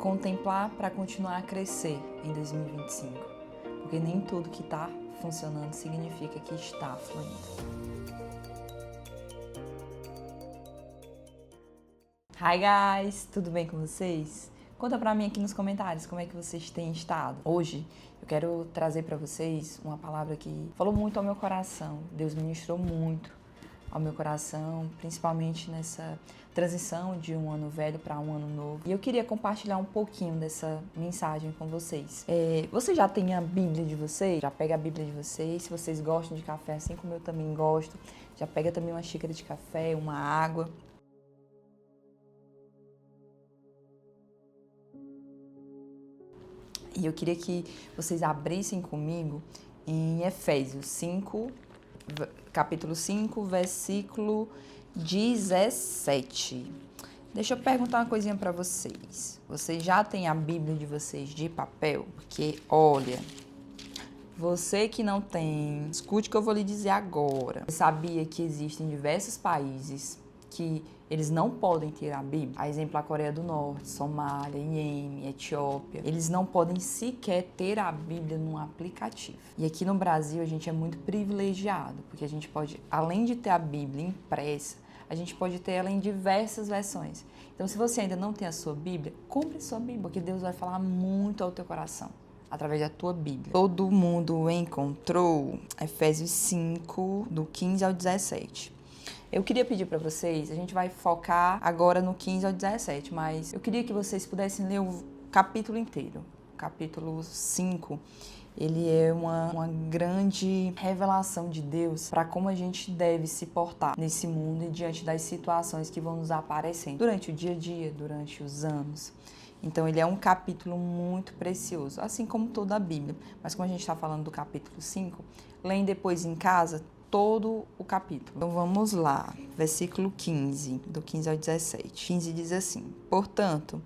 Contemplar para continuar a crescer em 2025, porque nem tudo que está funcionando significa que está fluindo. Hi guys, tudo bem com vocês? Conta pra mim aqui nos comentários como é que vocês têm estado. Hoje eu quero trazer para vocês uma palavra que falou muito ao meu coração. Deus ministrou muito ao meu coração, principalmente nessa transição de um ano velho para um ano novo. E eu queria compartilhar um pouquinho dessa mensagem com vocês. Você já tem a Bíblia de vocês? Já pega a Bíblia de vocês. Se vocês gostam de café, assim como eu também gosto, já pega também uma xícara de café, uma água. E eu queria que vocês abrissem comigo em Efésios 5, capítulo 5, versículo 17. Deixa eu perguntar uma coisinha para vocês. Vocês já têm a Bíblia de vocês de papel? Porque, olha, você que não tem, escute o que eu vou lhe dizer agora. Você sabia que existem diversos países que eles não podem ter a Bíblia? A exemplo, a Coreia do Norte, Somália, Iêmen, Etiópia. Eles não podem sequer ter a Bíblia num aplicativo. E aqui no Brasil a gente é muito privilegiado, porque a gente pode, além de ter a Bíblia impressa, a gente pode ter ela em diversas versões. Então, se você ainda não tem a sua Bíblia, compre sua Bíblia, porque Deus vai falar muito ao teu coração através da tua Bíblia. Todo mundo encontrou Efésios 5, do 15 ao 17. Eu queria pedir para vocês, a gente vai focar agora no 15 ao 17, mas eu queria que vocês pudessem ler o capítulo inteiro. O capítulo 5, ele é uma grande revelação de Deus para como a gente deve se portar nesse mundo e diante das situações que vão nos aparecendo durante o dia a dia, durante os anos. Então, ele é um capítulo muito precioso, assim como toda a Bíblia. Mas como a gente está falando do capítulo 5, leem depois em casa todo o capítulo. Então vamos lá, versículo 15, do 15 ao 17. 15 diz assim: Portanto,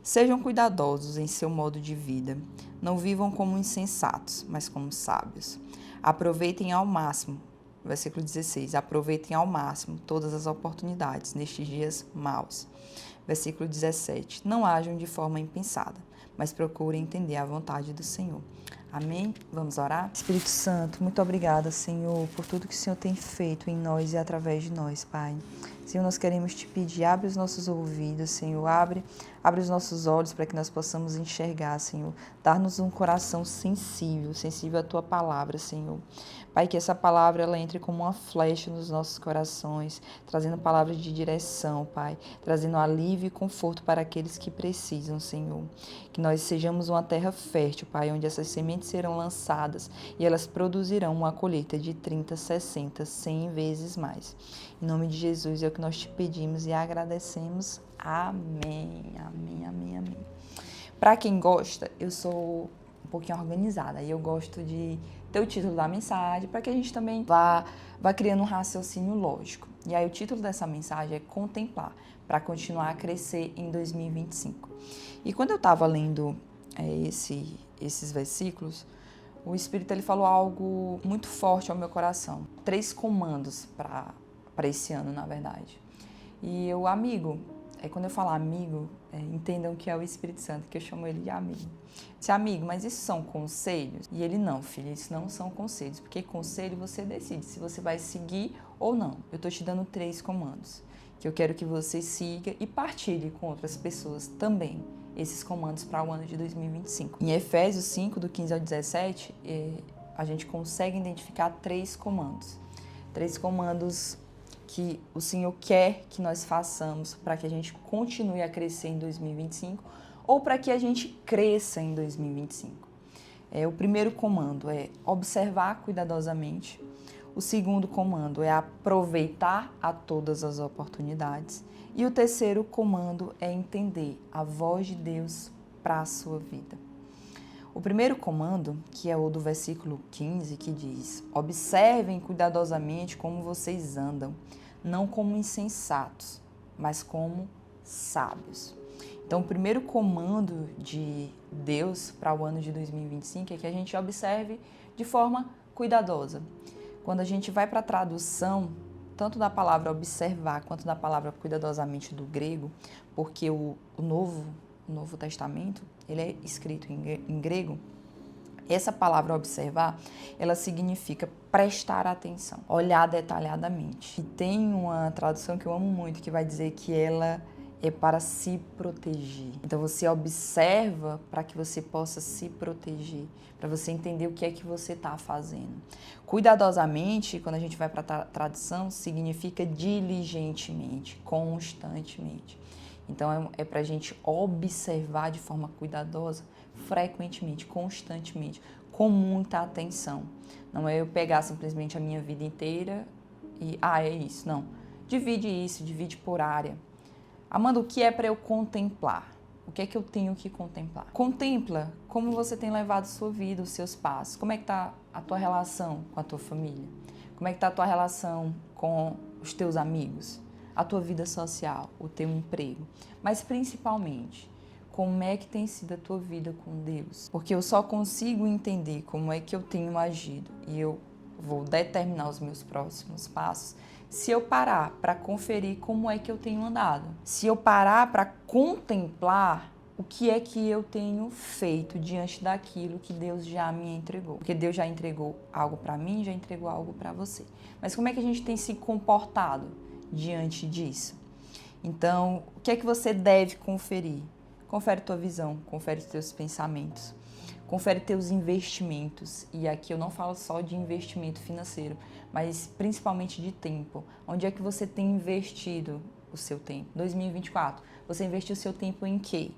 sejam cuidadosos em seu modo de vida. Não vivam como insensatos, mas como sábios. Aproveitem ao máximo, versículo 16, aproveitem ao máximo todas as oportunidades nestes dias maus. Versículo 17, não ajam de forma impensada, mas procurem entender a vontade do Senhor. Amém? Vamos orar? Espírito Santo, muito obrigada, Senhor, por tudo que o Senhor tem feito em nós e através de nós, Pai. Senhor, nós queremos te pedir, abre os nossos ouvidos, Senhor, abre os nossos olhos para que nós possamos enxergar, Senhor. Dar-nos um coração sensível à Tua palavra, Senhor. Pai, que essa palavra ela entre como uma flecha nos nossos corações, trazendo palavras de direção, Pai, trazendo alívio e conforto para aqueles que precisam, Senhor. Que nós sejamos uma terra fértil, Pai, onde essas sementes serão lançadas e elas produzirão uma colheita de 30, 60, 100 vezes mais. Em nome de Jesus é o que nós te pedimos e agradecemos. Amém, amém, amém, amém. Para quem gosta, eu sou um pouquinho organizada e eu gosto de ter o título da mensagem para que a gente também vá criando um raciocínio lógico. E aí o título dessa mensagem é Contemplar, para continuar a crescer em 2025. E quando eu estava lendo esses versículos, o Espírito ele falou algo muito forte ao meu coração. 3 comandos para esse ano, na verdade. E eu, quando eu falar amigo, entendam que é o Espírito Santo, que eu chamo ele de amigo. Disse, amigo, mas isso são conselhos? E ele, não, filho, isso não são conselhos, porque conselho você decide se você vai seguir ou não. Eu estou te dando 3 comandos, que eu quero que você siga e partilhe com outras pessoas também esses comandos para o ano de 2025. Em Efésios 5, do 15 ao 17, a gente consegue identificar 3 comandos. 3 comandos que o Senhor quer que nós façamos para que a gente continue a crescer em 2025 ou para que a gente cresça em 2025. O primeiro comando é observar cuidadosamente. O segundo comando é aproveitar a todas as oportunidades. E o terceiro comando é entender a voz de Deus para a sua vida. O primeiro comando, que é o do versículo 15, que diz: observem cuidadosamente como vocês andam, não como insensatos, mas como sábios. Então, o primeiro comando de Deus para o ano de 2025 é que a gente observe de forma cuidadosa. Quando a gente vai para a tradução, tanto da palavra observar quanto da palavra cuidadosamente do grego, porque o novo Novo Testamento, ele é escrito em grego. Essa palavra observar, ela significa prestar atenção, olhar detalhadamente. E tem uma tradução que eu amo muito, que vai dizer que ela é para se proteger. Então você observa para que você possa se proteger, para você entender o que é que você está fazendo. Cuidadosamente, quando a gente vai para a tradução, significa diligentemente, constantemente. Então é para a gente observar de forma cuidadosa, frequentemente, constantemente, com muita atenção. Não é eu pegar simplesmente a minha vida inteira e, é isso. Não. Divide isso, divide por área. Amanda, o que é para eu contemplar? O que é que eu tenho que contemplar? Contempla como você tem levado sua vida, os seus passos. Como é que está a tua relação com a tua família? Como é que está a tua relação com os teus amigos? A tua vida social, o teu emprego. Mas principalmente, como é que tem sido a tua vida com Deus? Porque eu só consigo entender como é que eu tenho agido e eu vou determinar os meus próximos passos se eu parar para conferir como é que eu tenho andado. Se eu parar para contemplar o que é que eu tenho feito diante daquilo que Deus já me entregou. Porque Deus já entregou algo para mim, já entregou algo para você. Mas como é que a gente tem se comportado diante disso? Então, o que é que você deve conferir? Confere tua visão, confere teus pensamentos, confere teus investimentos. E aqui eu não falo só de investimento financeiro, mas principalmente de tempo. Onde é que você tem investido o seu tempo? 2024, você investiu o seu tempo em quê?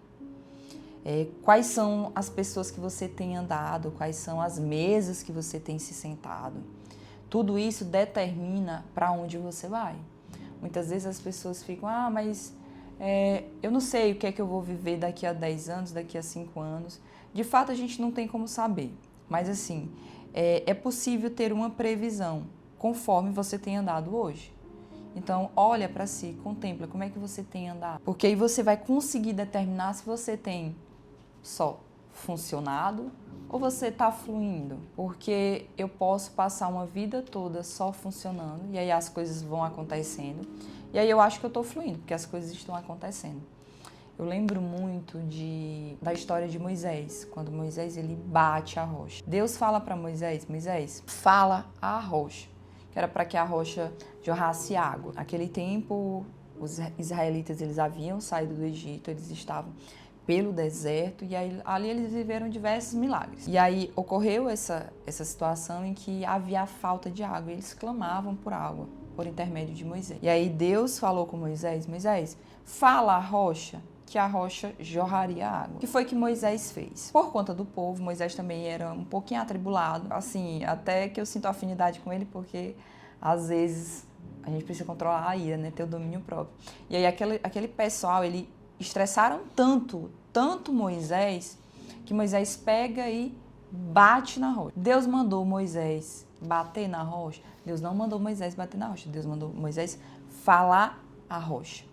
Quais são as pessoas que você tem andado? Quais são as mesas que você tem se sentado? Tudo isso determina para onde você vai. Muitas vezes as pessoas ficam, mas eu não sei o que é que eu vou viver daqui a 10 anos, daqui a 5 anos. De fato, a gente não tem como saber. Mas assim, é possível ter uma previsão conforme você tem andado hoje. Então, olha para si, contempla como é que você tem andado. Porque aí você vai conseguir determinar se você tem só funcionado ou você está fluindo. Porque eu posso passar uma vida toda só funcionando e aí as coisas vão acontecendo. E aí eu acho que eu estou fluindo, porque as coisas estão acontecendo. Eu lembro muito da história de Moisés, quando Moisés ele bate a rocha. Deus fala para Moisés, fala a rocha, que era para que a rocha jorrasse água. Naquele tempo, os israelitas eles haviam saído do Egito, eles estavam pelo deserto e aí, ali eles viveram diversos milagres. E aí ocorreu essa situação em que havia falta de água e eles clamavam por água, por intermédio de Moisés. E aí Deus falou com Moisés, fala a rocha, que a rocha jorraria água. O que foi que Moisés fez? Por conta do povo, Moisés também era um pouquinho atribulado, assim, até que eu sinto afinidade com ele, porque às vezes a gente precisa controlar a ira, né, ter o domínio próprio. E aí aquele pessoal, ele estressaram tanto Moisés, que Moisés pega e bate na rocha. Deus mandou Moisés bater na rocha? Deus não mandou Moisés bater na rocha, Deus mandou Moisés falar a rocha.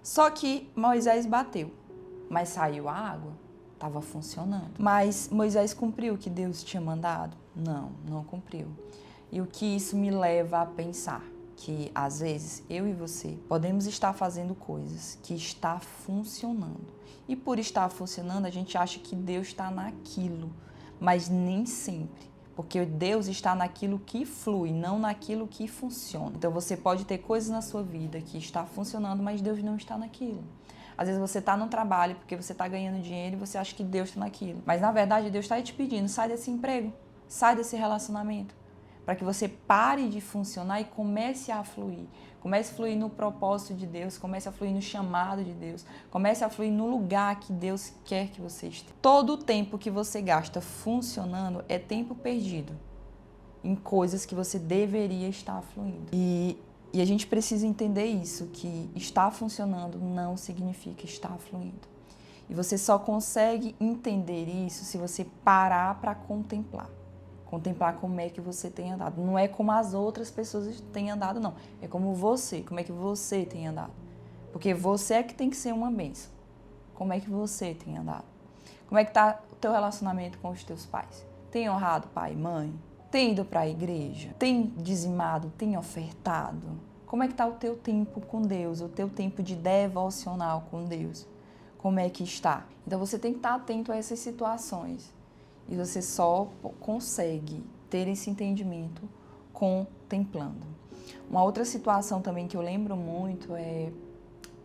Só que Moisés bateu, mas saiu a água, estava funcionando. Mas Moisés cumpriu o que Deus tinha mandado? Não cumpriu. E o que isso me leva a pensar? Que às vezes eu e você podemos estar fazendo coisas que está funcionando. E por estar funcionando, a gente acha que Deus está naquilo, mas nem sempre. Porque Deus está naquilo que flui, não naquilo que funciona. Então você pode ter coisas na sua vida que está funcionando, mas Deus não está naquilo. Às vezes você está no trabalho porque você está ganhando dinheiro e você acha que Deus está naquilo. Mas na verdade Deus está te pedindo, sai desse emprego, sai desse relacionamento. Para que você pare de funcionar e comece a fluir. Comece a fluir no propósito de Deus, comece a fluir no chamado de Deus, comece a fluir no lugar que Deus quer que você esteja. Todo o tempo que você gasta funcionando é tempo perdido em coisas que você deveria estar fluindo. E a gente precisa entender isso, que estar funcionando não significa estar fluindo. E você só consegue entender isso se você parar para contemplar. Contemplar como é que você tem andado. Não é como as outras pessoas têm andado, não. É como é que você tem andado. Porque você é que tem que ser uma bênção. Como é que você tem andado? Como é que está o teu relacionamento com os teus pais? Tem honrado pai e mãe? Tem ido para a igreja? Tem dizimado? Tem ofertado? Como é que está o teu tempo com Deus? O teu tempo de devocional com Deus? como é que está. Então você tem que estar atento a essas situações. E você só consegue ter esse entendimento contemplando. Uma outra situação também que eu lembro muito é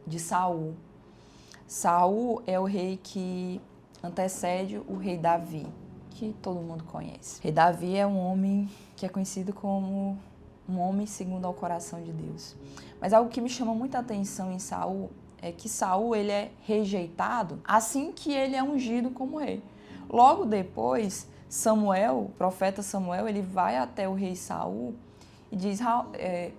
de Saul. Saul é o rei que antecede o rei Davi, que todo mundo conhece. O rei Davi é um homem que é conhecido como um homem segundo ao coração de Deus. Mas algo que me chama muita atenção em Saul é que Saul ele é rejeitado assim que ele é ungido como rei. Logo depois, Samuel, o profeta Samuel, ele vai até o rei Saul e diz,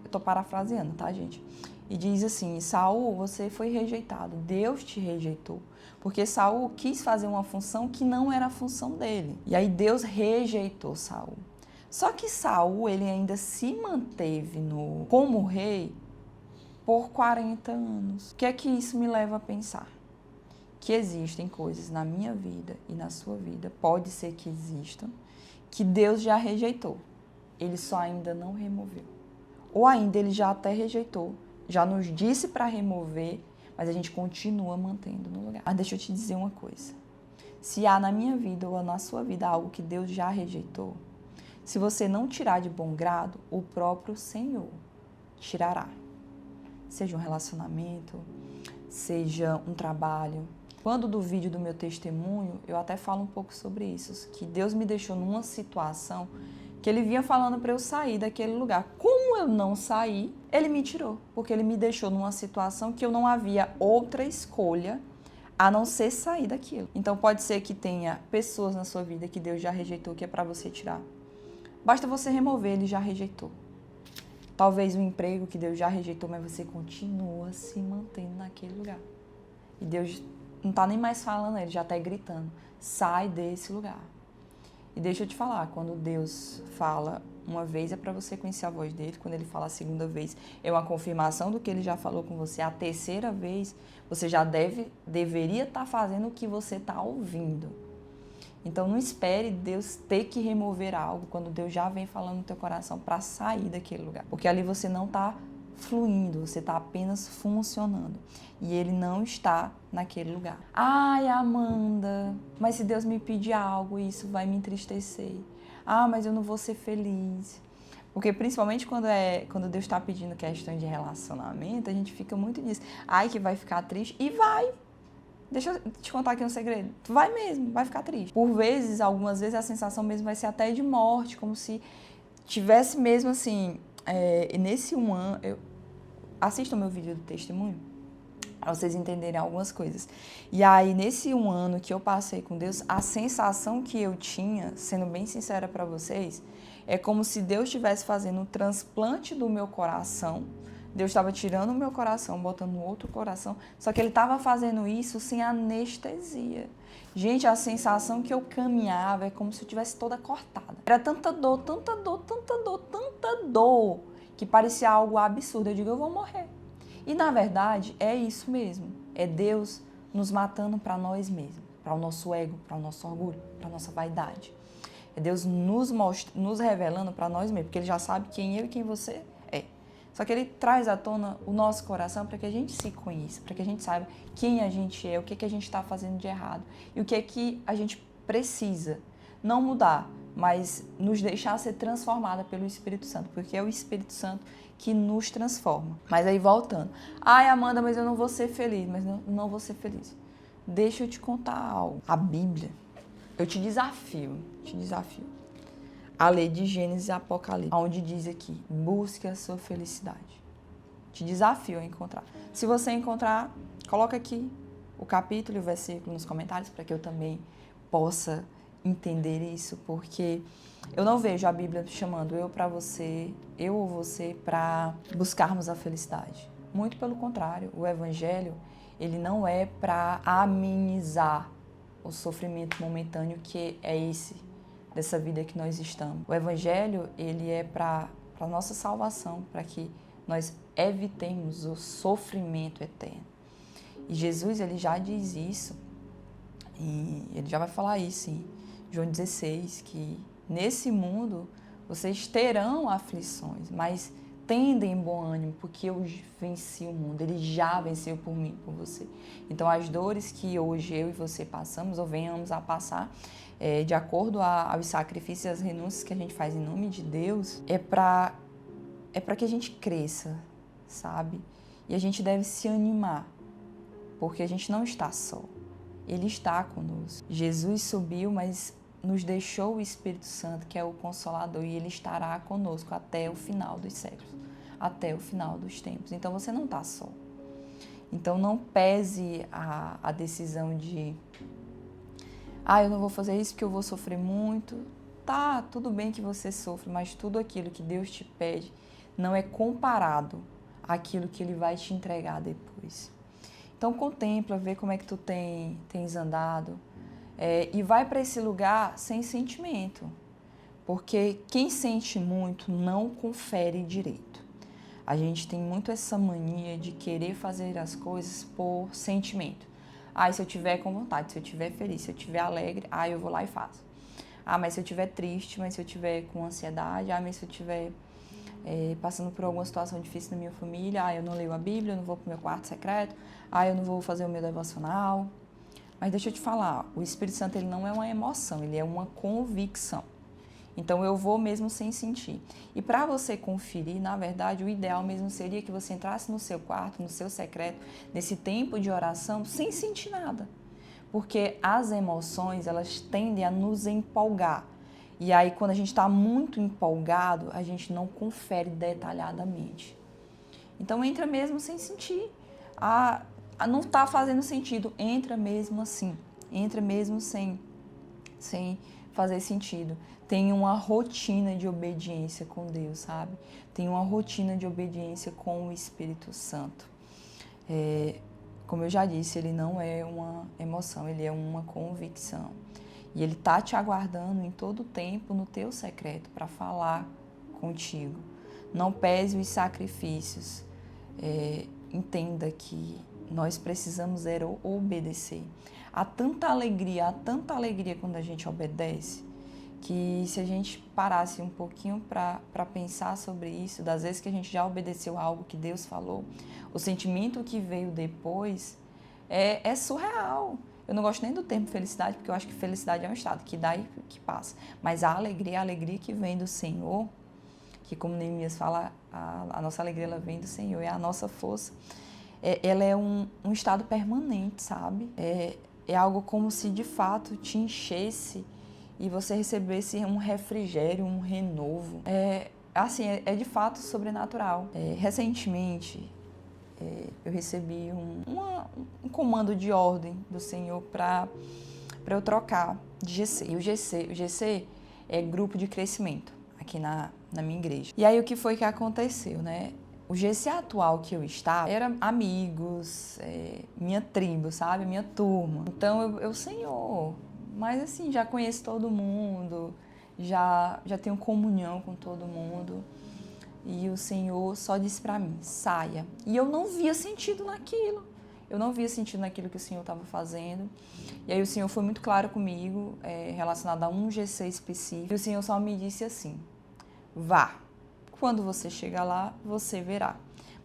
estou parafraseando, tá, gente? E diz assim, Saul, você foi rejeitado, Deus te rejeitou. Porque Saul quis fazer uma função que não era a função dele. E aí Deus rejeitou Saul. Só que Saul, ele ainda se manteve como rei por 40 anos. O que é que isso me leva a pensar? Que existem coisas na minha vida e na sua vida, pode ser que existam, que Deus já rejeitou. Ele só ainda não removeu. Ou ainda ele já até rejeitou, já nos disse para remover, mas a gente continua mantendo no lugar. Mas deixa eu te dizer uma coisa. Se há na minha vida ou na sua vida algo que Deus já rejeitou, se você não tirar de bom grado, o próprio Senhor tirará. Seja um relacionamento, seja um trabalho. Quando do vídeo do meu testemunho, eu até falo um pouco sobre isso, que Deus me deixou numa situação que Ele vinha falando para eu sair daquele lugar. Como eu não saí, Ele me tirou, porque Ele me deixou numa situação que eu não havia outra escolha a não ser sair daquilo. Então pode ser que tenha pessoas na sua vida que Deus já rejeitou, que é para você tirar. Basta você remover, Ele já rejeitou. Talvez um emprego que Deus já rejeitou, mas você continua se mantendo naquele lugar. E Deus não está nem mais falando, Ele já está gritando, sai desse lugar. E deixa eu te falar, quando Deus fala uma vez é para você conhecer a voz dele, quando Ele fala a segunda vez é uma confirmação do que Ele já falou com você, a terceira vez você já deveria estar fazendo o que você está ouvindo. Então não espere Deus ter que remover algo quando Deus já vem falando no teu coração para sair daquele lugar. Porque ali você não está fluindo, você está apenas funcionando. E Ele não está naquele lugar. Ai, Amanda, mas se Deus me pedir algo, isso vai me entristecer. Ah, mas eu não vou ser feliz. Porque principalmente quando Deus está pedindo questões de relacionamento, a gente fica muito nisso. Ai, que vai ficar triste. E vai. Deixa eu te contar aqui um segredo. Tu vai mesmo, vai ficar triste. Por vezes, algumas vezes, a sensação mesmo vai ser até de morte, como se tivesse mesmo assim, nesse 1 ano... Assistam meu vídeo do testemunho, para vocês entenderem algumas coisas. E aí, nesse 1 ano que eu passei com Deus, a sensação que eu tinha, sendo bem sincera para vocês, é como se Deus estivesse fazendo um transplante do meu coração. Deus estava tirando o meu coração, botando no outro coração, só que Ele estava fazendo isso sem anestesia. Gente, a sensação que eu caminhava é como se eu estivesse toda cortada. Era tanta dor, tanta dor, tanta dor, tanta dor, que parecia algo absurdo. Eu digo, eu vou morrer. E na verdade, é isso mesmo. É Deus nos matando para nós mesmos, para o nosso ego, para o nosso orgulho, para a nossa vaidade. É Deus nos revelando para nós mesmos, porque Ele já sabe quem eu e quem você é. Só que Ele traz à tona o nosso coração para que a gente se conheça, para que a gente saiba quem a gente é, o que a gente está fazendo de errado e o que a gente precisa. Não mudar, mas nos deixar ser transformada pelo Espírito Santo, porque é o Espírito Santo que nos transforma. Mas aí voltando. Ai, Amanda, mas eu não vou ser feliz. Mas não vou ser feliz. Deixa eu te contar algo. A Bíblia, eu te desafio a ler de Gênesis e Apocalipse, onde diz aqui, busque a sua felicidade. Te desafio a encontrar. Se você encontrar, coloca aqui o capítulo e o versículo nos comentários, para que eu também possa entender isso, porque eu não vejo a Bíblia chamando eu ou você, para buscarmos a felicidade. Muito pelo contrário, o Evangelho, ele não é para amenizar o sofrimento momentâneo que é esse, dessa vida que nós estamos. O Evangelho, ele é para a nossa salvação, para que nós evitemos o sofrimento eterno. E Jesus, ele já diz isso, e ele já vai falar isso em João 16, que nesse mundo vocês terão aflições, mas tendem em bom ânimo, porque eu venci o mundo, ele já venceu por mim, por você. Então, as dores que hoje eu e você passamos, ou venhamos a passar, de acordo aos sacrifícios e às renúncias que a gente faz em nome de Deus, é para que a gente cresça, sabe? E a gente deve se animar, porque a gente não está só. Ele está conosco. Jesus subiu, mas nos deixou o Espírito Santo, que é o Consolador, e Ele estará conosco até o final dos séculos, até o final dos tempos. Então você não está só. Então não pese a decisão de eu não vou fazer isso porque eu vou sofrer muito. Tá, tudo bem que você sofre, mas tudo aquilo que Deus te pede não é comparado àquilo que Ele vai te entregar depois. Então contempla, vê como é que tu tens andado, e vai para esse lugar sem sentimento, porque quem sente muito não confere direito. A gente tem muito essa mania de querer fazer as coisas por sentimento. Se eu tiver com vontade, se eu tiver feliz, se eu tiver alegre, eu vou lá e faço. Mas se eu tiver triste, mas se eu tiver com ansiedade, mas se eu tiver passando por alguma situação difícil na minha família, eu não leio a Bíblia, eu não vou pro meu quarto secreto, eu não vou fazer o meu devocional. Mas deixa eu te falar, o Espírito Santo ele não é uma emoção, ele é uma convicção. Então eu vou mesmo sem sentir. E para você conferir, na verdade, o ideal mesmo seria que você entrasse no seu quarto, no seu secreto, nesse tempo de oração, sem sentir nada. Porque as emoções, elas tendem a nos empolgar. E aí, quando a gente está muito empolgado, a gente não confere detalhadamente. Então, entra mesmo sem sentir. Não está fazendo sentido, entra mesmo assim. Entra mesmo sem fazer sentido. Tem uma rotina de obediência com Deus, sabe? Tem uma rotina de obediência com o Espírito Santo. Como eu já disse, ele não é uma emoção, ele é uma convicção. E ele está te aguardando em todo o tempo no teu secreto para falar contigo. Não pese os sacrifícios. Entenda que nós precisamos obedecer. Há tanta alegria quando a gente obedece, que se a gente parasse um pouquinho para pensar sobre isso, das vezes que a gente já obedeceu a algo que Deus falou, o sentimento que veio depois é surreal. Eu não gosto nem do termo felicidade, porque eu acho que felicidade é um estado que dá e que passa. Mas a alegria que vem do Senhor, que como Neemias fala, a nossa alegria ela vem do Senhor, é a nossa força. Ela é um estado permanente, sabe? É algo como se de fato te enchesse e você recebesse um refrigério, um renovo. É de fato sobrenatural. Recentemente, eu recebi um comando de ordem do Senhor para eu trocar de GC. E o GC é grupo de crescimento aqui na minha igreja. E aí o que foi que aconteceu, né? O GC atual que eu estava era amigos, minha tribo, sabe? Minha turma. Então eu Senhor, mas assim, já conheço todo mundo, já tenho comunhão com todo mundo. E o Senhor só disse para mim, saia. E eu não via sentido naquilo. Eu não via sentido naquilo que o Senhor estava fazendo. E aí o Senhor foi muito claro comigo, relacionado a um GC específico. E o Senhor só me disse assim, vá. Quando você chegar lá, você verá.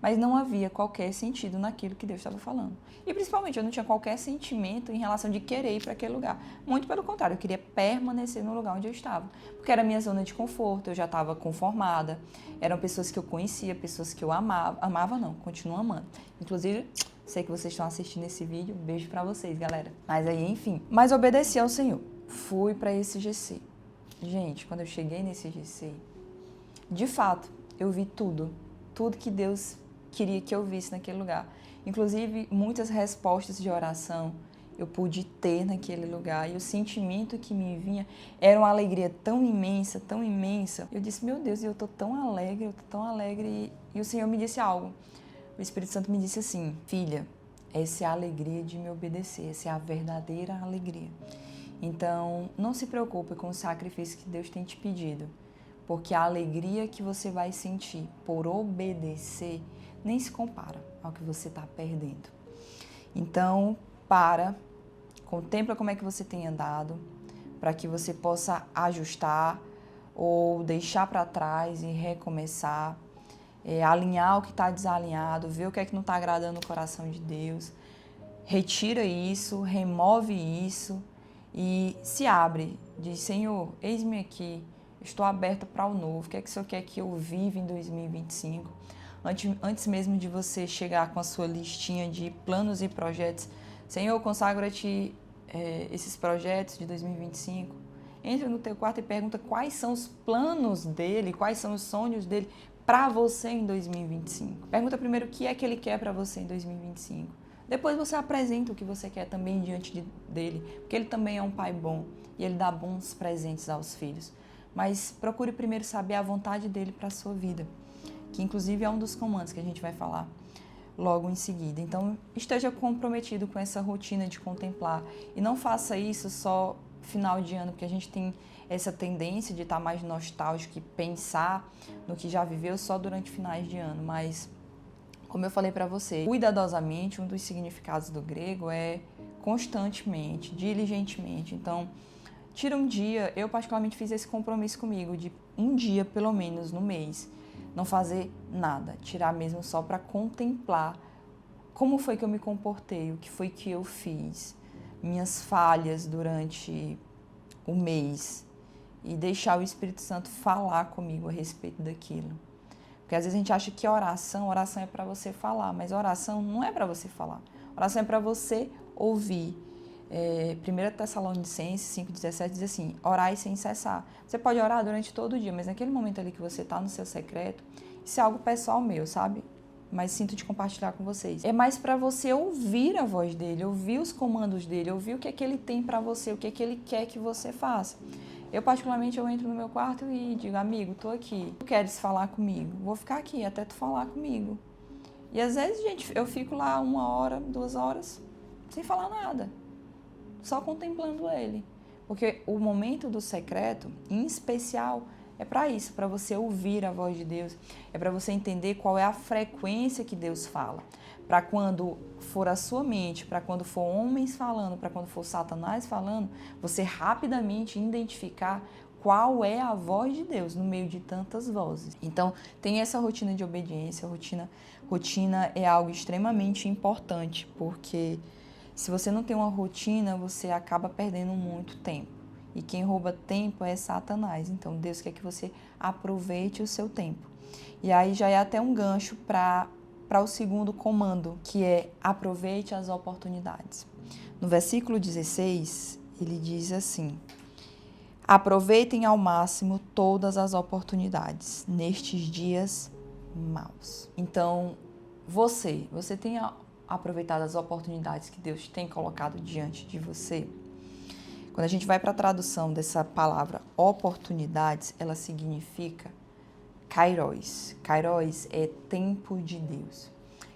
Mas não havia qualquer sentido naquilo que Deus estava falando. E principalmente, eu não tinha qualquer sentimento em relação de querer ir para aquele lugar. Muito pelo contrário, eu queria permanecer no lugar onde eu estava. Porque era a minha zona de conforto, eu já estava conformada. Eram pessoas que eu conhecia, pessoas que eu amava. Amava não, continuo amando. Inclusive, sei que vocês estão assistindo esse vídeo. Beijo para vocês, galera. Mas aí, enfim. Mas obedeci ao Senhor. Fui para esse GC. Gente, quando eu cheguei nesse GC, de fato, eu vi tudo que Deus queria que eu visse naquele lugar. Inclusive, muitas respostas de oração eu pude ter naquele lugar. E o sentimento que me vinha era uma alegria tão imensa, tão imensa. Eu disse, meu Deus, eu tô tão alegre. E o Senhor me disse algo. O Espírito Santo me disse assim, filha, essa é a alegria de me obedecer, essa é a verdadeira alegria. Então, não se preocupe com o sacrifício que Deus tem te pedido. Porque a alegria que você vai sentir por obedecer nem se compara ao que você está perdendo. Então, contempla como é que você tem andado, para que você possa ajustar ou deixar para trás e recomeçar. alinhar o que está desalinhado, ver o que é que não está agradando o coração de Deus, retira isso, remove isso e se abre. Diz, Senhor, eis-me aqui, estou aberta para o novo, o que é que o Senhor quer que eu viva em 2025? Antes mesmo de você chegar com a sua listinha de planos e projetos, Senhor, consagro a Ti esses projetos de 2025. Entra no teu quarto e pergunta quais são os planos dele, quais são os sonhos dele para você em 2025. Pergunta primeiro o que é que ele quer para você em 2025. Depois você apresenta o que você quer também diante dele, porque ele também é um pai bom e ele dá bons presentes aos filhos. Mas procure primeiro saber a vontade dele para a sua vida, que inclusive é um dos comandos que a gente vai falar logo em seguida. Então, esteja comprometido com essa rotina de contemplar e não faça isso só final de ano, porque a gente tem essa tendência de estar mais nostálgico e pensar no que já viveu só durante finais de ano, mas como eu falei para você, cuidadosamente, um dos significados do grego é constantemente, diligentemente. Então, tira um dia, eu particularmente fiz esse compromisso comigo, de um dia pelo menos no mês, não fazer nada, tirar mesmo só para contemplar como foi que eu me comportei, o que foi que eu fiz, minhas falhas durante o mês e deixar o Espírito Santo falar comigo a respeito daquilo. Porque às vezes a gente acha que oração é para você falar, mas oração não é para você falar. Oração é para você ouvir. 1 Tessalonicenses 5,17 diz assim, orai sem cessar. Você pode orar durante todo o dia, mas naquele momento ali que você está no seu secreto, isso é algo pessoal meu, sabe? Mas sinto de compartilhar com vocês. É mais para você ouvir a voz dele, ouvir os comandos dele, ouvir o que é que ele tem para você, o que é que ele quer que você faça. Eu, particularmente, eu entro no meu quarto e digo, amigo, tô aqui, tu queres falar comigo? Vou ficar aqui até tu falar comigo. E às vezes, gente, eu fico lá 1 hora, 2 horas, sem falar nada, só contemplando ele. Porque o momento do secreto, em especial, é para isso, para você ouvir a voz de Deus, é para você entender qual é a frequência que Deus fala. Para quando for a sua mente, para quando for homens falando, para quando for Satanás falando, você rapidamente identificar qual é a voz de Deus no meio de tantas vozes. Então, tem essa rotina de obediência, rotina é algo extremamente importante, porque se você não tem uma rotina, você acaba perdendo muito tempo. E quem rouba tempo é Satanás. Então, Deus quer que você aproveite o seu tempo. E aí já é até um gancho para o segundo comando, que é aproveite as oportunidades. No versículo 16, ele diz assim, aproveitem ao máximo todas as oportunidades nestes dias maus. Então, você tem aproveitado as oportunidades que Deus tem colocado diante de você? Quando a gente vai para a tradução dessa palavra oportunidades, ela significa kairos. Kairos é tempo de Deus.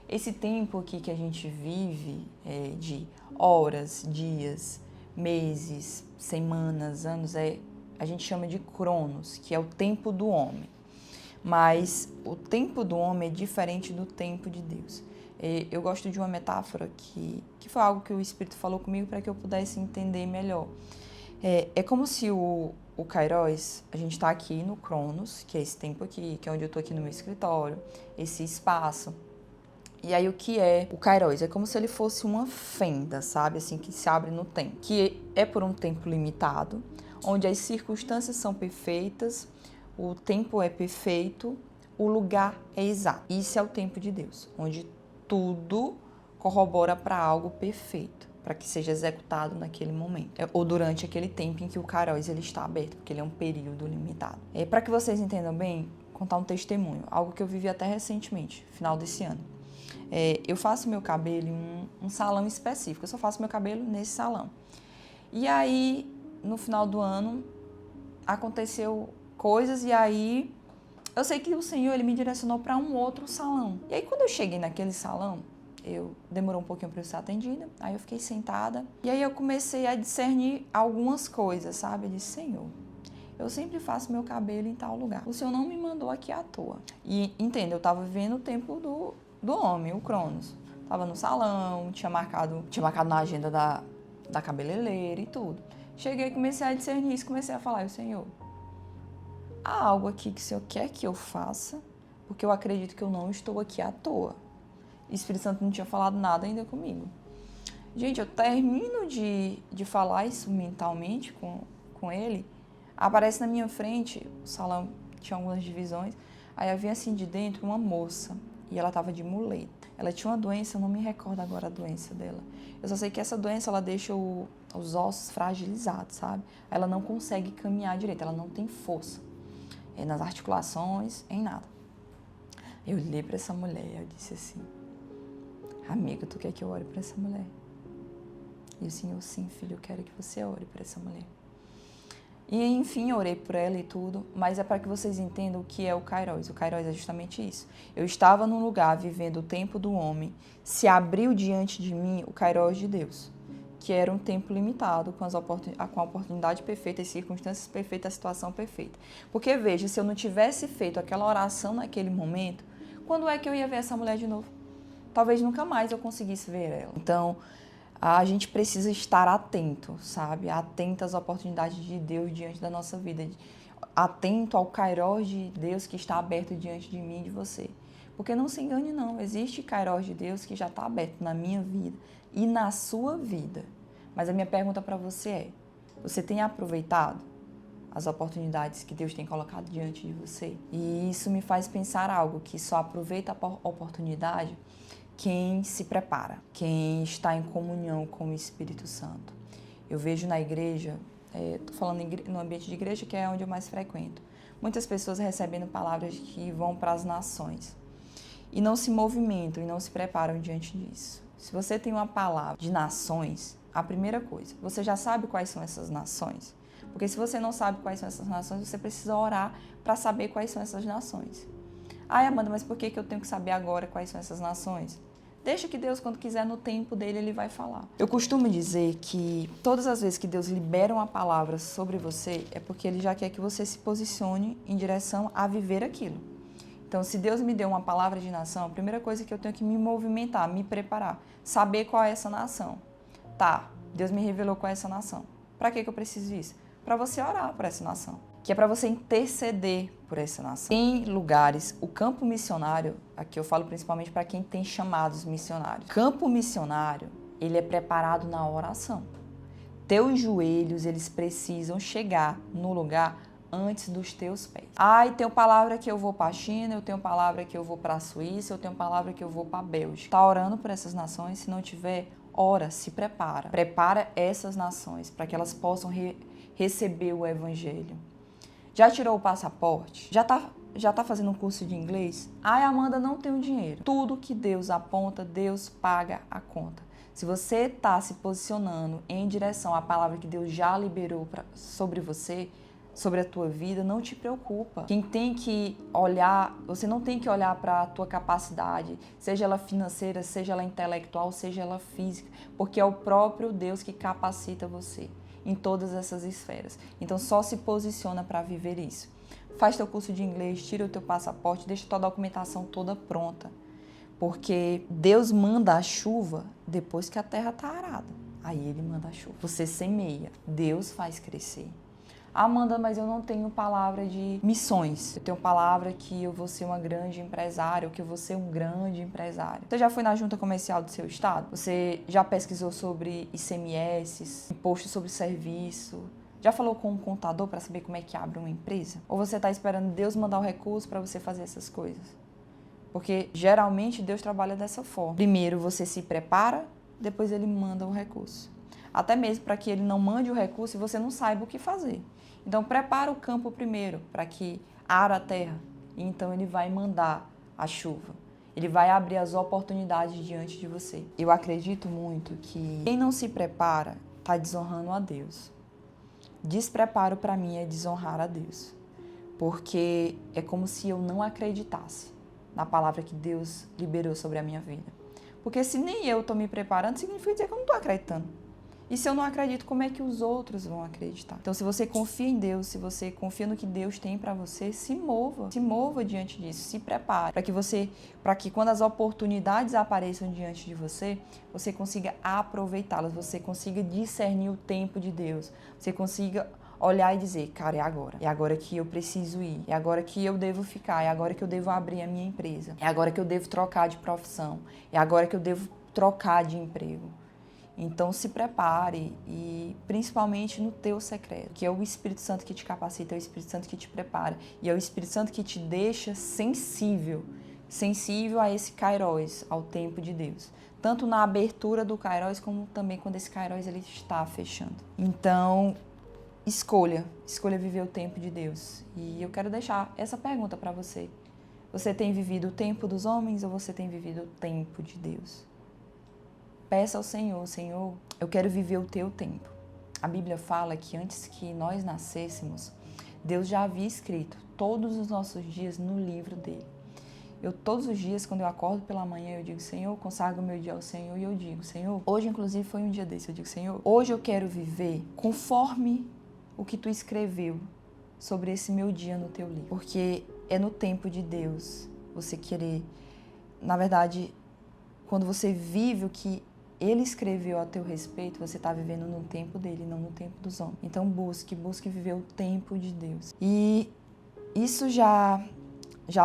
Esse tempo aqui que a gente vive de horas, dias, meses, semanas, anos, a gente chama de cronos, que é o tempo do homem. Mas o tempo do homem é diferente do tempo de Deus. Eu gosto de uma metáfora que foi algo que o Espírito falou comigo para que eu pudesse entender melhor. É como se o Kairos, a gente está aqui no Cronos, que é esse tempo aqui, que é onde eu estou aqui no meu escritório, esse espaço. E aí o que é o Kairos? É como se ele fosse uma fenda, sabe? Assim, que se abre no tempo. Que é por um tempo limitado, onde as circunstâncias são perfeitas, o tempo é perfeito, o lugar é exato. Isso é o tempo de Deus, onde tudo corrobora para algo perfeito, para que seja executado naquele momento, ou durante aquele tempo em que o Kairos ele está aberto, porque ele é um período limitado. Para que vocês entendam bem, contar um testemunho, algo que eu vivi até recentemente, final desse ano. Eu faço meu cabelo em um salão específico, eu só faço meu cabelo nesse salão. E aí, no final do ano, aconteceu coisas e aí eu sei que o Senhor ele me direcionou para um outro salão. E aí, quando eu cheguei naquele salão, demorou um pouquinho para eu ser atendida, aí eu fiquei sentada e aí eu comecei a discernir algumas coisas, sabe? Eu disse, Senhor, eu sempre faço meu cabelo em tal lugar. O Senhor não me mandou aqui à toa. E entenda, eu estava vivendo o tempo do homem, o Cronos. Tava no salão, tinha marcado na agenda da cabeleireira e tudo. Cheguei, comecei a discernir isso, comecei a falar, Senhor, há algo aqui que o Senhor quer que eu faça, porque eu acredito que eu não estou aqui à toa. O Espírito Santo não tinha falado nada ainda comigo. Gente, eu termino de falar isso mentalmente com ele, aparece na minha frente, o salão tinha algumas divisões, aí havia assim de dentro uma moça, e ela estava de muleta. Ela tinha uma doença, eu não me recordo agora a doença dela. Eu só sei que essa doença, ela deixa os ossos fragilizados, sabe? Ela não consegue caminhar direito, ela não tem força. Nas articulações, em nada. Eu olhei para essa mulher, eu disse assim, amiga, tu quer que eu ore para essa mulher? E o Senhor, sim, filho, eu quero que você ore para essa mulher. E, enfim, eu orei por ela e tudo, mas é para que vocês entendam o que é o Kairos. O Kairos é justamente isso. Eu estava num lugar vivendo o tempo do homem, se abriu diante de mim o Kairos de Deus, que era um tempo limitado, com a oportunidade perfeita, as circunstâncias perfeitas, a situação perfeita. Porque, veja, se eu não tivesse feito aquela oração naquele momento, quando é que eu ia ver essa mulher de novo? Talvez nunca mais eu conseguisse ver ela. Então, a gente precisa estar atento, sabe? Atento às oportunidades de Deus diante da nossa vida. Atento ao Kairos de Deus que está aberto diante de mim e de você. Porque não se engane não, existe Kairos de Deus que já está aberto na minha vida e na sua vida. Mas a minha pergunta para você é, você tem aproveitado as oportunidades que Deus tem colocado diante de você? E isso me faz pensar algo, que só aproveita a oportunidade quem se prepara, quem está em comunhão com o Espírito Santo. Eu vejo na igreja, estou falando no ambiente de igreja, que é onde eu mais frequento, muitas pessoas recebendo palavras que vão para as nações e não se movimentam e não se preparam diante disso. Se você tem uma palavra de nações, a primeira coisa, você já sabe quais são essas nações? Porque se você não sabe quais são essas nações, você precisa orar para saber quais são essas nações. Ai, Amanda, mas por que eu tenho que saber agora quais são essas nações? Deixa que Deus, quando quiser, no tempo dele, ele vai falar. Eu costumo dizer que todas as vezes que Deus libera uma palavra sobre você, é porque ele já quer que você se posicione em direção a viver aquilo. Então, se Deus me deu uma palavra de nação, a primeira coisa é que eu tenho que me movimentar, me preparar, saber qual é essa nação. Tá, Deus me revelou qual é essa nação. Para que eu preciso disso? Para você orar por essa nação, que é para você interceder por essa nação. Tem lugares, o campo missionário, aqui eu falo principalmente para quem tem chamados missionários. Campo missionário, ele é preparado na oração. Teus joelhos, eles precisam chegar no lugar antes dos teus pés. Ah, e tenho palavra que eu vou para a China, eu tenho palavra que eu vou para a Suíça, eu tenho palavra que eu vou para a Bélgica. Tá orando por essas nações? Se não tiver, ora, se prepara. Prepara essas nações para que elas possam receber o evangelho. Já tirou o passaporte? Já tá fazendo um curso de inglês? Ai, Amanda, não tenho dinheiro. Tudo que Deus aponta, Deus paga a conta. Se você está se posicionando em direção à palavra que Deus já liberou sobre você, sobre a tua vida, não te preocupa. Quem tem que olhar, você não tem que olhar para a tua capacidade, seja ela financeira, seja ela intelectual, seja ela física, porque é o próprio Deus que capacita você em todas essas esferas. Então só se posiciona para viver isso. Faz teu curso de inglês, tira o teu passaporte, deixa tua documentação toda pronta. Porque Deus manda a chuva depois que a terra está arada. Aí ele manda a chuva. Você semeia, Deus faz crescer. Amanda, mas eu não tenho palavra de missões. Eu tenho palavra que eu vou ser uma grande empresária, ou que eu vou ser um grande empresário. Você já foi na junta comercial do seu estado? Você já pesquisou sobre ICMS, imposto sobre serviço? Já falou com um contador para saber como é que abre uma empresa? Ou você está esperando Deus mandar o recurso para você fazer essas coisas? Porque geralmente Deus trabalha dessa forma. Primeiro você se prepara, depois ele manda o recurso. Até mesmo para que ele não mande o recurso e você não saiba o que fazer. Então, prepara o campo primeiro para que ara a terra. E então, ele vai mandar a chuva. Ele vai abrir as oportunidades diante de você. Eu acredito muito que quem não se prepara está desonrando a Deus. Despreparo para mim é desonrar a Deus. Porque é como se eu não acreditasse na palavra que Deus liberou sobre a minha vida. Porque se nem eu estou me preparando, significa dizer que eu não estou acreditando. E se eu não acredito, como é que os outros vão acreditar? Então, se você confia em Deus, se você confia no que Deus tem para você, se mova diante disso, se prepare, para que quando as oportunidades apareçam diante de você, você consiga aproveitá-las, você consiga discernir o tempo de Deus, você consiga olhar e dizer, cara, é agora que eu preciso ir, é agora que eu devo ficar, é agora que eu devo abrir a minha empresa, é agora que eu devo trocar de profissão, é agora que eu devo trocar de emprego. Então se prepare e principalmente no teu secreto, que é o Espírito Santo que te capacita, é o Espírito Santo que te prepara e é o Espírito Santo que te deixa sensível a esse Kairos, ao tempo de Deus. Tanto na abertura do Kairos, como também quando esse Kairos ele está fechando. Então, escolha viver o tempo de Deus. E eu quero deixar essa pergunta para você. Você tem vivido o tempo dos homens ou você tem vivido o tempo de Deus? Peça ao Senhor, Senhor, eu quero viver o teu tempo. A Bíblia fala que antes que nós nascêssemos, Deus já havia escrito todos os nossos dias no livro dele. Todos os dias, quando eu acordo pela manhã, eu digo, Senhor, consagro o meu dia ao Senhor. E eu digo, Senhor, hoje inclusive foi um dia desse, eu digo, Senhor, hoje eu quero viver conforme o que tu escreveu sobre esse meu dia no teu livro. Porque é no tempo de Deus você querer, na verdade, quando você vive o que ele escreveu a teu respeito, você está vivendo no tempo dele, não no tempo dos homens. Então busque viver o tempo de Deus. E isso já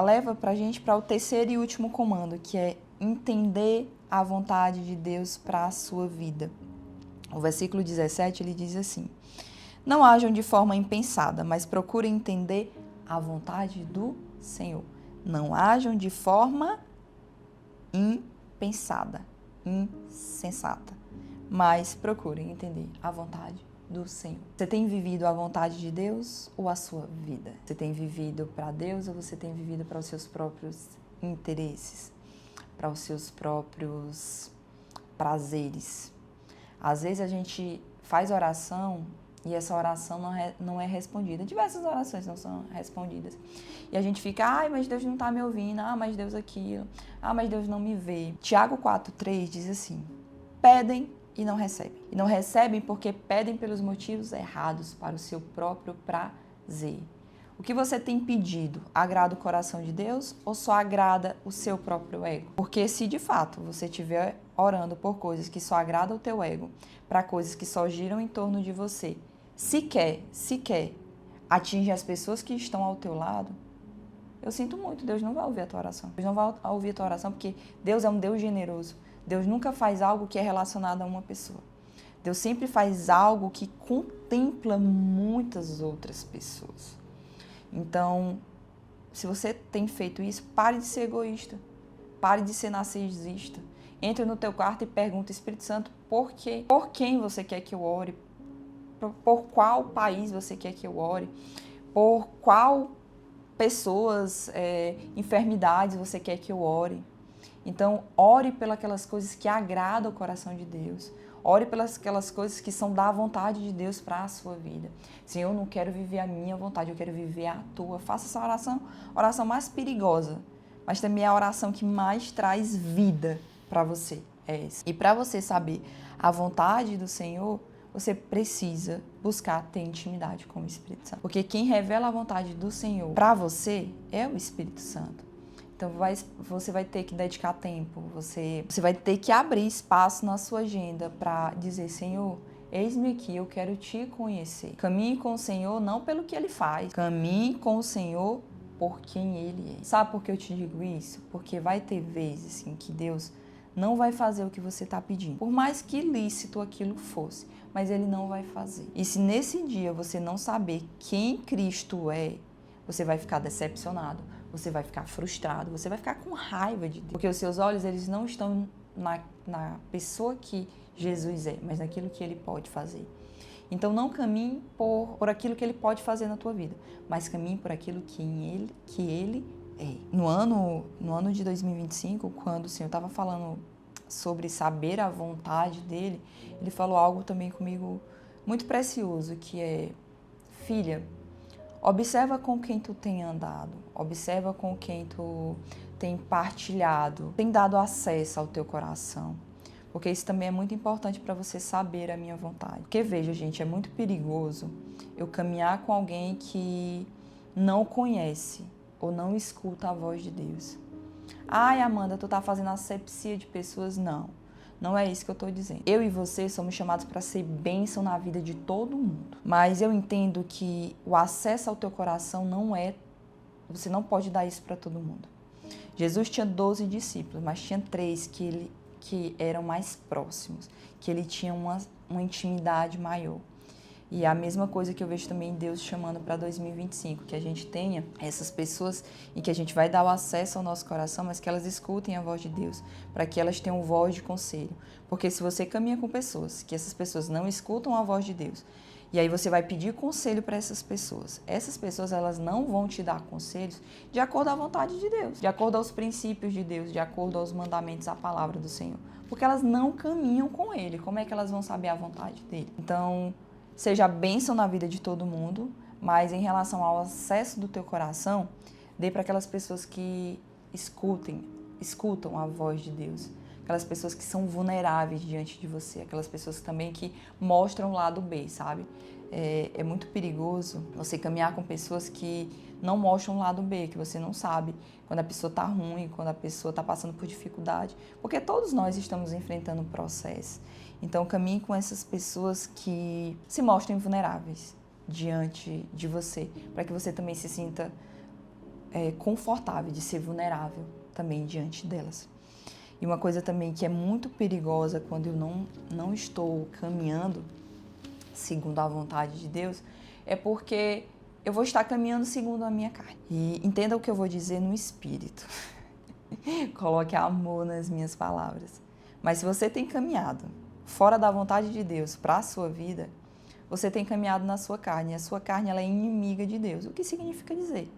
leva pra gente para o terceiro e último comando, que é entender a vontade de Deus para a sua vida. O versículo 17, ele diz assim: não ajam de forma impensada, mas procurem entender a vontade do Senhor. Não ajam de forma impensada, insensata, mas procurem entender a vontade do Senhor. Você tem vivido a vontade de Deus ou a sua vida? Você tem vivido para Deus ou você tem vivido para os seus próprios interesses, para os seus próprios prazeres? Às vezes a gente faz oração e essa oração não é respondida. Diversas orações não são respondidas. E a gente fica, ai, mas Deus não está me ouvindo, mas Deus aquilo, mas Deus não me vê. Tiago 4,3 diz assim: pedem e não recebem. E não recebem porque pedem pelos motivos errados para o seu próprio prazer. O que você tem pedido agrada o coração de Deus ou só agrada o seu próprio ego? Porque se de fato você estiver orando por coisas que só agradam o teu ego, para coisas que só giram em torno de você, sequer atinge as pessoas que estão ao teu lado, eu sinto muito, Deus não vai ouvir a tua oração. Deus não vai ouvir a tua oração porque Deus é um Deus generoso. Deus nunca faz algo que é relacionado a uma pessoa. Deus sempre faz algo que contempla muitas outras pessoas. Então, se você tem feito isso, pare de ser egoísta. Pare de ser narcisista. Entre no teu quarto e pergunta, Espírito Santo, por quê? Por quem você quer que eu ore? Por qual país você quer que eu ore? Por qual pessoas, enfermidades você quer que eu ore? Então, ore pelas coisas que agradam o coração de Deus. Ore pelas aquelas coisas que são da vontade de Deus para a sua vida. Senhor, eu não quero viver a minha vontade, eu quero viver a tua. Faça essa oração mais perigosa, mas também é a oração que mais traz vida para você. É essa. E para você saber a vontade do Senhor, você precisa buscar ter intimidade com o Espírito Santo. Porque quem revela a vontade do Senhor para você é o Espírito Santo. Então, você vai ter que dedicar tempo, você vai ter que abrir espaço na sua agenda para dizer, Senhor, eis-me aqui, eu quero te conhecer. Caminhe com o Senhor não pelo que Ele faz, caminhe com o Senhor por quem Ele é. Sabe por que eu te digo isso? Porque vai ter vezes em que Deus não vai fazer o que você está pedindo. Por mais que lícito aquilo fosse, mas Ele não vai fazer. E se nesse dia você não saber quem Cristo é, você vai ficar decepcionado. Você vai ficar frustrado, você vai ficar com raiva de Deus. Porque os seus olhos, eles não estão na pessoa que Jesus é, mas naquilo que Ele pode fazer. Então, não caminhe por aquilo que Ele pode fazer na tua vida, mas caminhe por aquilo que Ele é. No ano de 2025, quando o Senhor estava falando sobre saber a vontade dEle, Ele falou algo também comigo muito precioso, que é, filha, observa com quem tu tem andado, observa com quem tu tem partilhado, tem dado acesso ao teu coração. Porque isso também é muito importante para você saber a minha vontade. Porque veja, gente, é muito perigoso eu caminhar com alguém que não conhece ou não escuta a voz de Deus. Ai, Amanda, tu tá fazendo asepsia de pessoas? Não. Não é isso que eu estou dizendo. Eu e você somos chamados para ser bênção na vida de todo mundo. Mas eu entendo que o acesso ao teu coração não é... Você não pode dar isso para todo mundo. Jesus tinha 12 discípulos, mas tinha 3 que eram mais próximos, que ele tinha uma intimidade maior. E a mesma coisa que eu vejo também Deus chamando para 2025, que a gente tenha essas pessoas e que a gente vai dar o acesso ao nosso coração, mas que elas escutem a voz de Deus, para que elas tenham voz de conselho. Porque se você caminha com pessoas, que essas pessoas não escutam a voz de Deus, e aí você vai pedir conselho para essas pessoas elas não vão te dar conselhos de acordo à vontade de Deus, de acordo aos princípios de Deus, de acordo aos mandamentos, à palavra do Senhor. Porque elas não caminham com Ele. Como é que elas vão saber a vontade dEle? Então, seja bênção na vida de todo mundo, mas em relação ao acesso do teu coração, dê para aquelas pessoas que escutam a voz de Deus. Aquelas pessoas que são vulneráveis diante de você, aquelas pessoas também que mostram o lado B, sabe? É muito perigoso você caminhar com pessoas que não mostram o lado B, que você não sabe quando a pessoa está ruim, quando a pessoa está passando por dificuldade, porque todos nós estamos enfrentando um processo. Então, caminhe com essas pessoas que se mostrem vulneráveis diante de você, para que você também se sinta confortável de ser vulnerável também diante delas. E uma coisa também que é muito perigosa quando eu não estou caminhando segundo a vontade de Deus, é porque eu vou estar caminhando segundo a minha carne. E entenda o que eu vou dizer no espírito. Coloque amor nas minhas palavras. Mas se você tem caminhado fora da vontade de Deus para a sua vida, você tem caminhado na sua carne. E a sua carne ela é inimiga de Deus. O que significa dizer?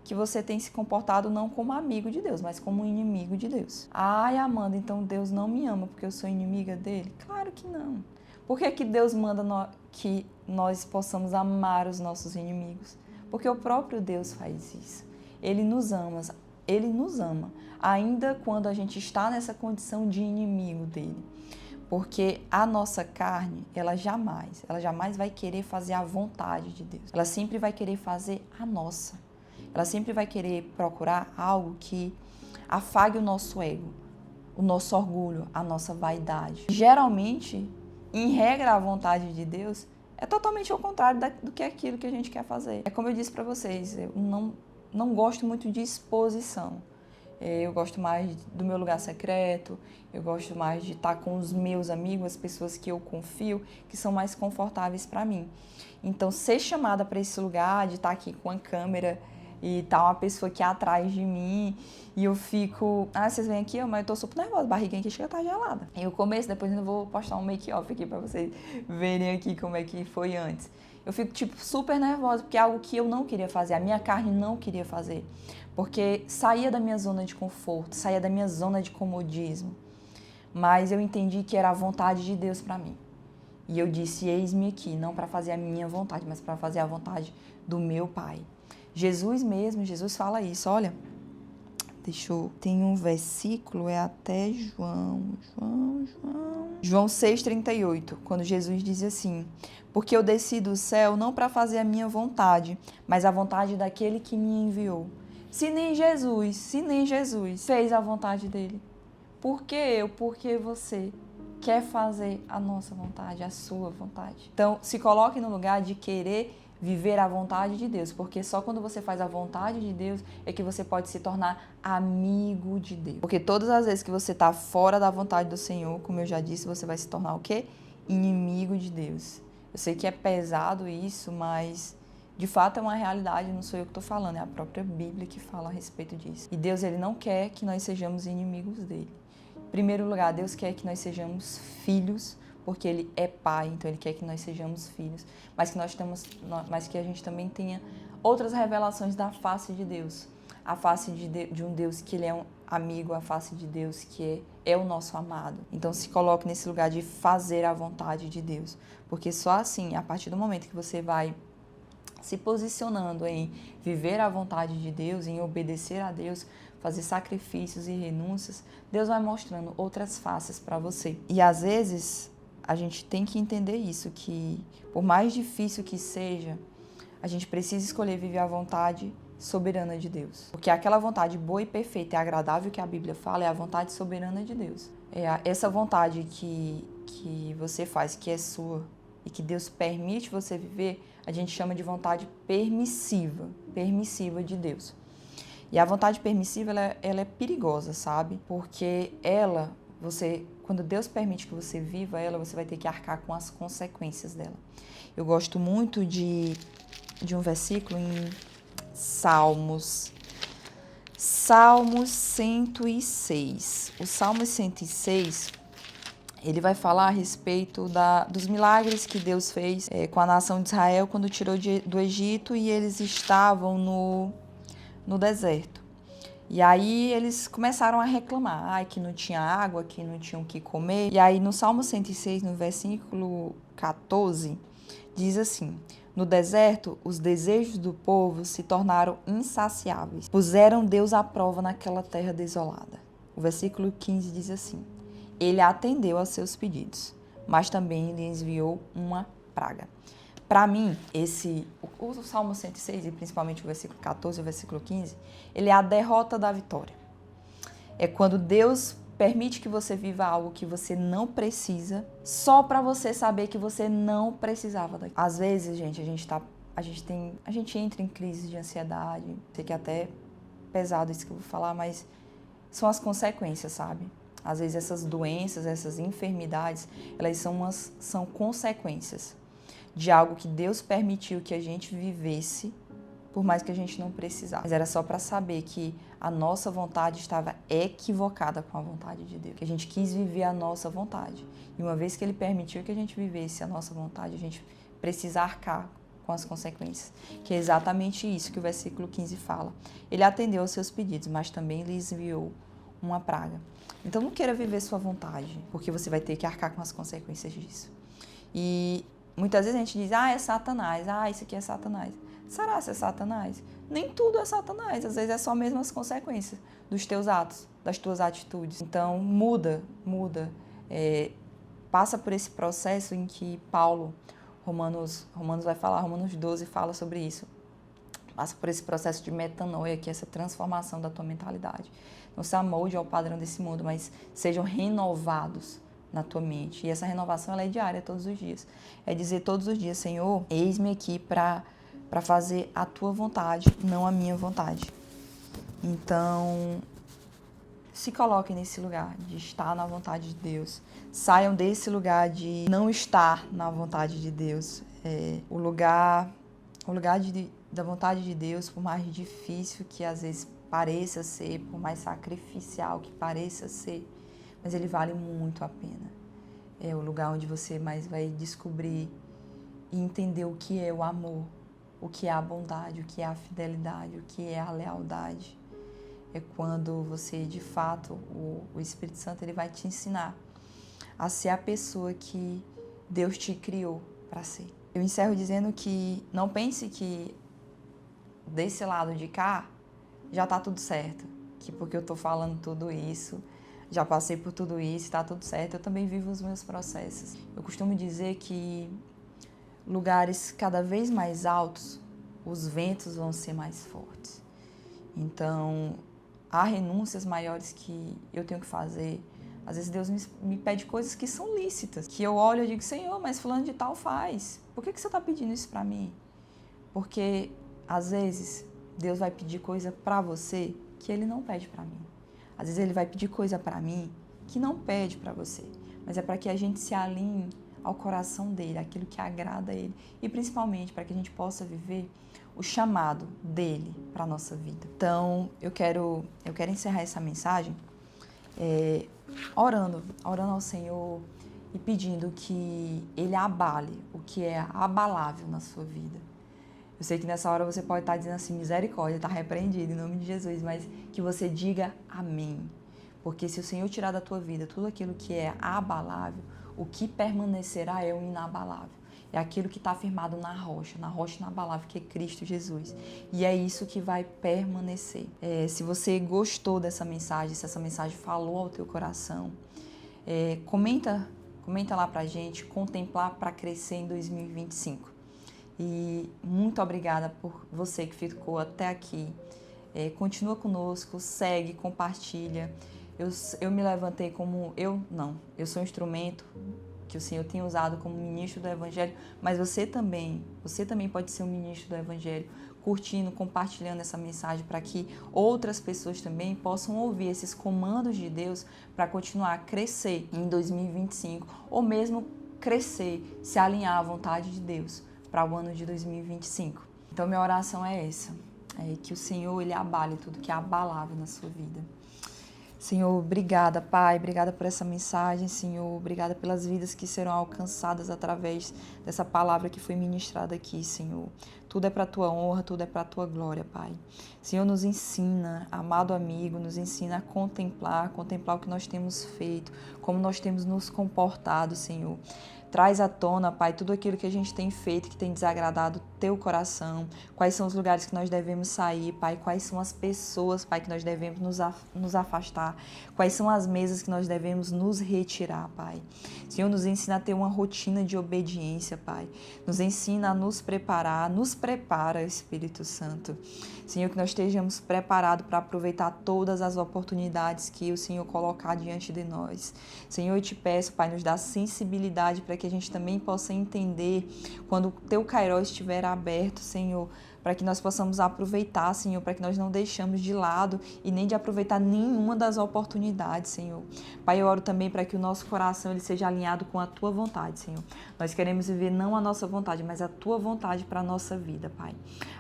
Que você tem se comportado não como amigo de Deus, mas como inimigo de Deus. Ai, Amanda, então Deus não me ama porque eu sou inimiga dele? Claro que não. Por que Deus manda que nós possamos amar os nossos inimigos? Porque o próprio Deus faz isso. Ele nos ama, ainda quando a gente está nessa condição de inimigo dele. Porque a nossa carne, ela jamais vai querer fazer a vontade de Deus. Ela sempre vai querer fazer a nossa. Ela sempre vai querer procurar algo que afague o nosso ego, o nosso orgulho, a nossa vaidade. Geralmente, em regra, a vontade de Deus é totalmente ao contrário do que aquilo que a gente quer fazer. É como eu disse para vocês, eu não gosto muito de exposição. Eu gosto mais do meu lugar secreto, eu gosto mais de estar com os meus amigos, as pessoas que eu confio, que são mais confortáveis para mim. Então, ser chamada para esse lugar, de estar aqui com a câmera e tá uma pessoa aqui atrás de mim e eu fico... vocês vêm aqui, mas eu tô super nervosa, a barriguinha aqui chega a estar gelada. E o começo, depois eu vou postar um make-off aqui pra vocês verem aqui como é que foi antes. Eu fico, super nervosa, porque é algo que eu não queria fazer, a minha carne não queria fazer. Porque saía da minha zona de conforto, saía da minha zona de comodismo. Mas eu entendi que era a vontade de Deus pra mim. E eu disse, eis-me aqui, não para fazer a minha vontade, mas para fazer a vontade do meu Pai. Jesus fala isso, olha, tem um versículo, é até João 6,38, quando Jesus diz assim, porque eu desci do céu não para fazer a minha vontade, mas a vontade daquele que me enviou. Se nem Jesus fez a vontade dele, por que você quer fazer a nossa vontade, a sua vontade? Então, se coloque no lugar de querer viver a vontade de Deus, porque só quando você faz a vontade de Deus é que você pode se tornar amigo de Deus. Porque todas as vezes que você está fora da vontade do Senhor, como eu já disse, você vai se tornar o quê? Inimigo de Deus. Eu sei que é pesado isso, mas de fato é uma realidade, não sou eu que estou falando, é a própria Bíblia que fala a respeito disso. E Deus, ele não quer que nós sejamos inimigos dele. Em primeiro lugar, Deus quer que nós sejamos filhos, porque ele é pai, então ele quer que nós sejamos filhos, mas que a gente também tenha outras revelações da face de Deus, a face de um Deus que ele é um amigo, a face de Deus que é o nosso amado. Então se coloque nesse lugar de fazer a vontade de Deus, porque só assim, a partir do momento que você vai se posicionando em viver a vontade de Deus, em obedecer a Deus, fazer sacrifícios e renúncias, Deus vai mostrando outras faces para você. E às vezes a gente tem que entender isso, que por mais difícil que seja, a gente precisa escolher viver a vontade soberana de Deus. Porque aquela vontade boa e perfeita e agradável que a Bíblia fala é a vontade soberana de Deus. essa vontade que você faz, que é sua, e que Deus permite você viver, a gente chama de vontade permissiva de Deus. E a vontade permissiva, ela é perigosa, sabe? Porque quando Deus permite que você viva ela, você vai ter que arcar com as consequências dela. Eu gosto muito de um versículo em Salmos 106. O Salmo 106, ele vai falar a respeito dos milagres que Deus fez com a nação de Israel quando tirou do Egito e eles estavam no deserto. E aí eles começaram a reclamar, que não tinha água, que não tinham o que comer. E aí no Salmo 106, no versículo 14, diz assim: no deserto, os desejos do povo se tornaram insaciáveis. Puseram Deus à prova naquela terra desolada. O versículo 15 diz assim: ele atendeu aos seus pedidos, mas também lhe enviou uma praga. Para mim, o Salmo 106, e principalmente o versículo 14 e o versículo 15, ele é a derrota da vitória. É quando Deus permite que você viva algo que você não precisa, só para você saber que você não precisava daquilo. Às vezes, gente, a gente entra em crise de ansiedade. Sei que é até pesado isso que eu vou falar, mas são as consequências, sabe? Às vezes essas doenças, essas enfermidades, elas são consequências de algo que Deus permitiu que a gente vivesse, por mais que a gente não precisasse. Mas era só para saber que a nossa vontade estava equivocada com a vontade de Deus. Que a gente quis viver a nossa vontade. E uma vez que Ele permitiu que a gente vivesse a nossa vontade, a gente precisa arcar com as consequências. Que é exatamente isso que o versículo 15 fala. Ele atendeu aos seus pedidos, mas também lhes enviou uma praga. Então não queira viver sua vontade, porque você vai ter que arcar com as consequências disso. E muitas vezes a gente diz, é Satanás, isso aqui é Satanás. Será que é Satanás? Nem tudo é Satanás, às vezes é só mesmo as consequências dos teus atos, das tuas atitudes. Então muda, passa por esse processo em que Paulo, Romanos vai falar, Romanos 12 fala sobre isso. Passa por esse processo de metanoia, que é essa transformação da tua mentalidade. Não se amolde ao padrão desse mundo, mas sejam renovados na tua mente. E essa renovação ela é diária, todos os dias. É dizer todos os dias, Senhor, eis-me aqui para fazer a tua vontade, não a minha vontade. Então, se coloquem nesse lugar de estar na vontade de Deus. Saiam desse lugar de não estar na vontade de Deus. O lugar da vontade de Deus, por mais difícil que às vezes pareça ser, por mais sacrificial que pareça ser, mas ele vale muito a pena. É o lugar onde você mais vai descobrir e entender o que é o amor, o que é a bondade, o que é a fidelidade, o que é a lealdade. É quando você, de fato, o Espírito Santo ele vai te ensinar a ser a pessoa que Deus te criou para ser. Eu encerro dizendo que não pense que desse lado de cá já está tudo certo, que porque eu estou falando tudo isso, já passei por tudo isso, está tudo certo. Eu também vivo os meus processos. Eu costumo dizer que lugares cada vez mais altos, os ventos vão ser mais fortes. Então, há renúncias maiores que eu tenho que fazer. Às vezes Deus me pede coisas que são lícitas, que eu olho e digo, Senhor, mas fulano de tal faz. Por que você está pedindo isso para mim? Porque, às vezes, Deus vai pedir coisa para você que Ele não pede para mim. Às vezes Ele vai pedir coisa para mim que não pede para você. Mas é para que a gente se alinhe ao coração dEle, aquilo que agrada a Ele. E, principalmente, para que a gente possa viver o chamado dEle para a nossa vida. Então, eu quero encerrar essa mensagem orando ao Senhor e pedindo que Ele abale o que é abalável na sua vida. Eu sei que nessa hora você pode estar dizendo assim, misericórdia, está repreendido em nome de Jesus, mas que você diga amém. Porque se o Senhor tirar da tua vida tudo aquilo que é abalável, o que permanecerá é o inabalável. É aquilo que está firmado na rocha inabalável, que é Cristo Jesus. E é isso que vai permanecer. Se você gostou dessa mensagem, se essa mensagem falou ao teu coração, comenta lá pra gente, contemplar para crescer em 2025. E muito obrigada por você que ficou até aqui. Continua conosco, segue, compartilha. Eu me levantei como eu sou um instrumento que o Senhor tem usado como ministro do Evangelho, mas você também pode ser um ministro do Evangelho, curtindo, compartilhando essa mensagem para que outras pessoas também possam ouvir esses comandos de Deus para continuar a crescer em 2025 ou mesmo crescer, se alinhar à vontade de Deus para o ano de 2025. Então minha oração é essa, é que o Senhor ele abale tudo que é abalável na sua vida. Senhor, obrigada, Pai, obrigada por essa mensagem, Senhor, obrigada pelas vidas que serão alcançadas através dessa palavra que foi ministrada aqui, Senhor. Tudo é para a Tua honra, tudo é para a Tua glória, Pai. Senhor, nos ensina, amado amigo, nos ensina a contemplar o que nós temos feito, como nós temos nos comportado, Senhor. Traz à tona, Pai, tudo aquilo que a gente tem feito, que tem desagradado o Teu coração. Quais são os lugares que nós devemos sair, Pai? Quais são as pessoas, Pai, que nós devemos nos afastar? Quais são as mesas que nós devemos nos retirar, Pai? Senhor, nos ensina a ter uma rotina de obediência, Pai. Nos ensina a nos preparar, nos prepara, Espírito Santo. Senhor, que nós estejamos preparados para aproveitar todas as oportunidades que o Senhor colocar diante de nós. Senhor, eu te peço, Pai, nos dá sensibilidade para que a gente também possa entender quando o Teu Kairos estiver aberto, Senhor, para que nós possamos aproveitar, Senhor, para que nós não deixemos de lado e nem de aproveitar nenhuma das oportunidades, Senhor. Pai, eu oro também para que o nosso coração ele seja alinhado com a Tua vontade, Senhor. Nós queremos viver não a nossa vontade, mas a Tua vontade para a nossa vida, Pai.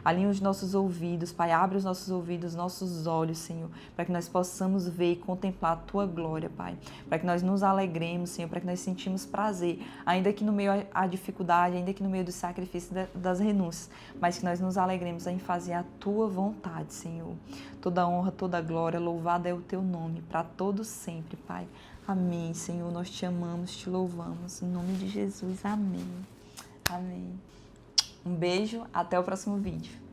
Alinha os nossos ouvidos, Pai, abre os nossos ouvidos, nossos olhos, Senhor, para que nós possamos ver e contemplar a Tua glória, Pai. Para que nós nos alegremos, Senhor, para que nós sentimos prazer, ainda que no meio à dificuldade, ainda que no meio do sacrifício das renúncias, mas que nós nos alegremos em fazer a Tua vontade, Senhor. Toda honra, toda glória, louvado é o Teu nome, para todos sempre, Pai. Amém, Senhor. Nós te amamos, te louvamos. Em nome de Jesus, amém. Amém. Um beijo, até o próximo vídeo.